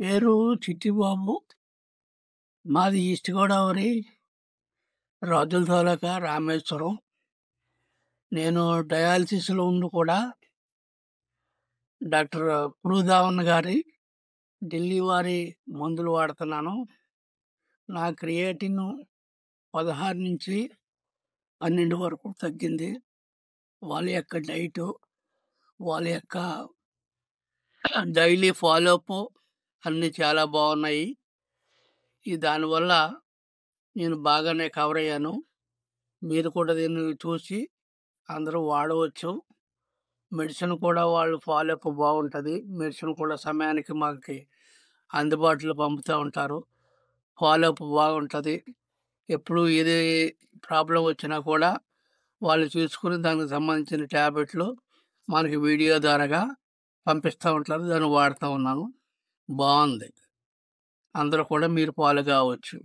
పేరు చిట్టిబాబు. మాది ఈస్ట్ గోదావరి, రాజుల తాలూకా రామేశ్వరం. నేను డయాలసిస్లో ఉండి కూడా డాక్టర్ పురుధావన్ గారి ఢిల్లీ వారి మందులు వాడుతున్నాను. నా క్రియేటిన్ 16 నుంచి 12 వరకు తగ్గింది. వాళ్ళ యొక్క డైటు, వాళ్ళ యొక్క డైలీ ఫాలోఅప్ అన్నీ చాలా బాగున్నాయి. దానివల్ల నేను బాగానే కవర్ అయ్యాను. మీరు కూడా దీన్ని చూసి అందరూ వాడవచ్చు. మెడిసిన్ కూడా వాళ్ళు ఫాలోఅప్ బాగుంటుంది. మెడిసిన్ కూడా సమయానికి మాకు అందుబాటులో పంపుతూ ఉంటారు. ఫాలోఅప్ బాగుంటుంది. ఎప్పుడు ఏది ప్రాబ్లం వచ్చినా కూడా వాళ్ళు చూసుకుని దానికి సంబంధించిన ట్యాబ్లెట్లు మనకి వీడియో ద్వారాగా పంపిస్తూ ఉంటారు. దాన్ని వాడుతూ ఉన్నాను. బాగుంది. అందరూ కూడా మీరు ఫాలో కావచ్చు.